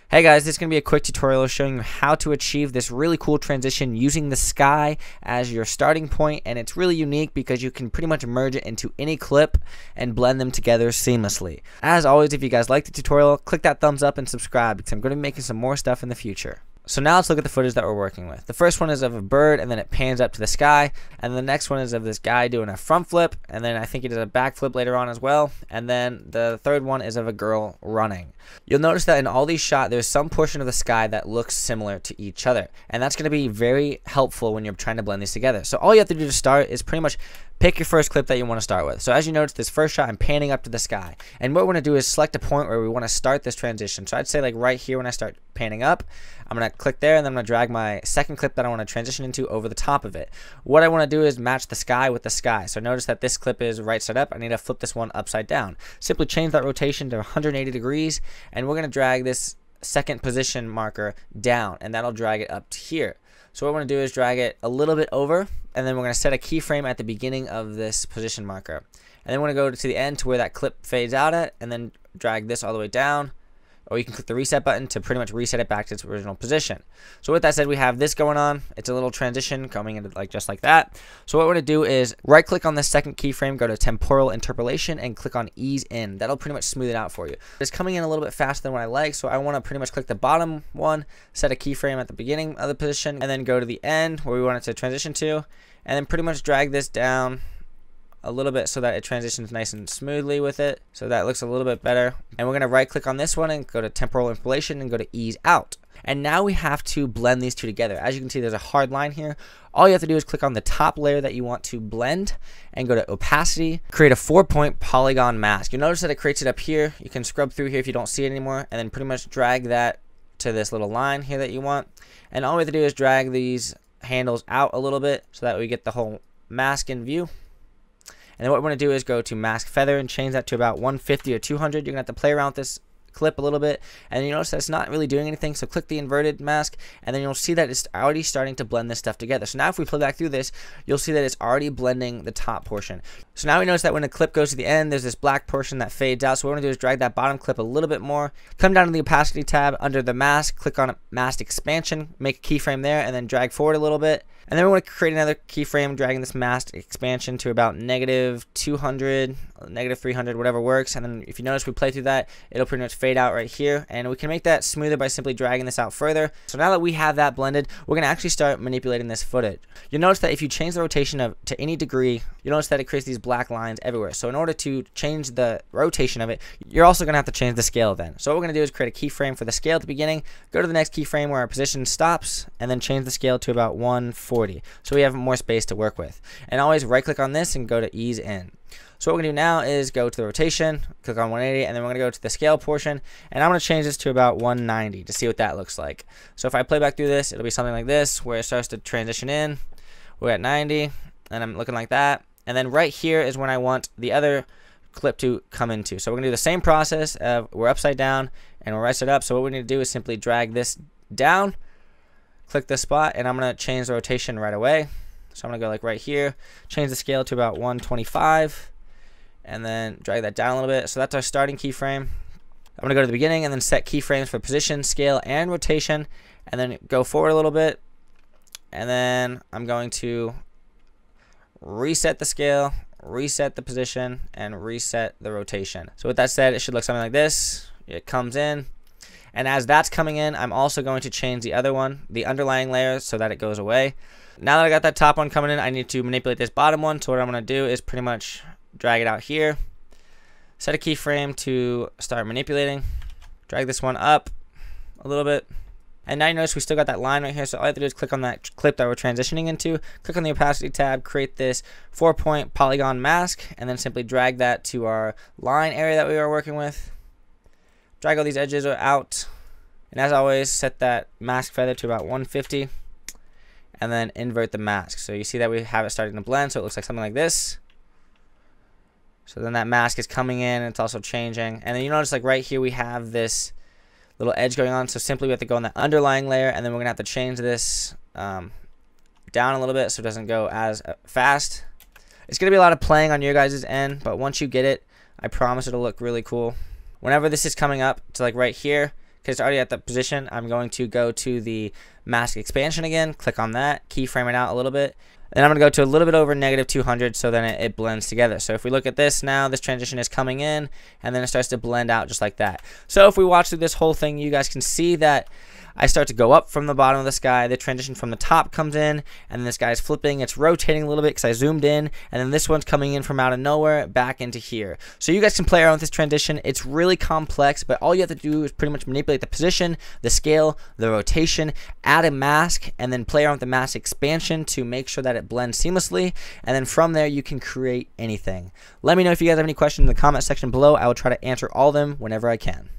Hey guys, this is going to be a quick tutorial showing you how to achieve this really cool transition using the sky as your starting point, and it's really unique because you can pretty much merge it into any clip and blend them together seamlessly. As always, if you guys like the tutorial, click that thumbs up and subscribe because I'm going to be making some more stuff in the future. So now let's look at the footage that we're working with. The first one is of a bird and then it pans up to the sky, and the next one is of this guy doing a front flip, and then I think he does a back flip later on as well, and then the third one is of a girl running. You'll notice that in all these shots there's some portion of the sky that looks similar to each other, and that's going to be very helpful when you're trying to blend these together. So all you have to do to start is pretty much pick your first clip that you want to start with. So as you notice, this first shot I'm panning up to the sky, and what we're going to do is select a point where we want to start this transition. So I'd say like right here when I start panning up, I'm going to click there, and then I'm going to drag my second clip that I want to transition into over the top of it. What I want to do is match the sky with the sky. So notice that this clip is right side up. I need to flip this one upside down. Simply change that rotation to 180 degrees, and we're going to drag this second position marker down, and that'll drag it up to here. So what we're going to do is drag it a little bit over, and then we're going to set a keyframe at the beginning of this position marker. And then we're going to go to the end to where that clip fades out at, and then drag this all the way down. Or you can click the reset button to pretty much reset it back to its original position. So with that said, we have this going on. It's a little transition coming into like just like that. So what we're going to do is right click on this second keyframe, go to temporal interpolation, and click on ease in. That'll pretty much smooth it out for you. It's coming in a little bit faster than what I like, so I want to pretty much click the bottom one, set a keyframe at the beginning of the position, and then go to the end where we want it to transition to, and then pretty much drag this down a little bit so that it transitions nice and smoothly with it, so that looks a little bit better. And we're going to right click on this one and go to temporal interpolation and go to ease out. And now we have to blend these two together. As you can see, there's a hard line here. All you have to do is click on the top layer that you want to blend and go to opacity, create a 4-point polygon mask. You'll notice that it creates it up here. You can scrub through here if you don't see it anymore, and then pretty much drag that to this little line here that you want. And all we have to do is drag these handles out a little bit so that we get the whole mask in view. And then what we're going to do is go to mask feather and change that to about 150 or 200. You're going to have to play around with this clip a little bit, and then you notice that it's not really doing anything, so click the inverted mask, and then you'll see that it's already starting to blend this stuff together. So now if we play back through this, you'll see that it's already blending the top portion. So now we notice that when the clip goes to the end, there's this black portion that fades out. So what we're going to do is drag that bottom clip a little bit more, come down to the opacity tab under the mask, click on mask expansion, make a keyframe there, and then drag forward a little bit. And then we want to create another keyframe, dragging this mask expansion to about -200, -300, whatever works. And then if you notice, we play through that, it'll pretty much fade out right here. And we can make that smoother by simply dragging this out further. So now that we have that blended, we're going to actually start manipulating this footage. You'll notice that if you change the rotation to any degree, you'll notice that it creates these black lines everywhere. So in order to change the rotation of it, you're also going to have to change the scale then. So what we're going to do is create a keyframe for the scale at the beginning, go to the next keyframe where our position stops, and then change the scale to about 140. So we have more space to work with. And always right click on this and go to ease in. So what we're going to do now is go to the rotation, click on 180, and then we're going to go to the scale portion, and I'm going to change this to about 190 to see what that looks like. So if I play back through this, it'll be something like this where it starts to transition in. We're at 90, and I'm looking like that. And then right here is when I want the other clip to come into. So we're going to do the same process of we're upside down and we're right side up. So what we need to do is simply drag this down, click this spot, and I'm going to change the rotation right away. So I'm going to go like right here, change the scale to about 125, and then drag that down a little bit. So that's our starting keyframe. I'm going to go to the beginning and then set keyframes for position, scale, and rotation, and then go forward a little bit. And then I'm going to reset the scale, reset the position, and reset the rotation. So with that said, it should look something like this. It comes in. And as that's coming in, I'm also going to change the other one, the underlying layer, so that it goes away. Now that I got that top one coming in, I need to manipulate this bottom one. So what I'm going to do is pretty much drag it out here, set a keyframe to start manipulating, drag this one up a little bit. And now you notice we still got that line right here. So all I have to do is click on that clip that we're transitioning into, click on the opacity tab, create this 4-point polygon mask, and then simply drag that to our line area that we were working with. Drag all these edges out, and as always, set that mask feather to about 150, and then invert the mask. So you see that we have it starting to blend, so it looks like something like this. So then that mask is coming in, and it's also changing. And then you notice like right here we have this little edge going on, so simply we have to go on that underlying layer, and then we're going to have to change this down a little bit so it doesn't go as fast. It's going to be a lot of playing on your guys' end, but once you get it, I promise it'll look really cool. Whenever this is coming up to like right here, because it's already at the position, I'm going to go to the mask expansion again, click on that, keyframe it out a little bit. Then I'm going to go to a little bit over -200, so then it blends together. So if we look at this now, this transition is coming in, and then it starts to blend out just like that. So if we watch through this whole thing, you guys can see that I start to go up from the bottom of the sky, the transition from the top comes in, and then this guy's flipping, it's rotating a little bit because I zoomed in, and then this one's coming in from out of nowhere back into here. So you guys can play around with this transition. It's really complex, but all you have to do is pretty much manipulate the position, the scale, the rotation, add a mask, and then play around with the mask expansion to make sure that it blends seamlessly, and then from there you can create anything. Let me know if you guys have any questions in the comment section below. I will try to answer all of them whenever I can.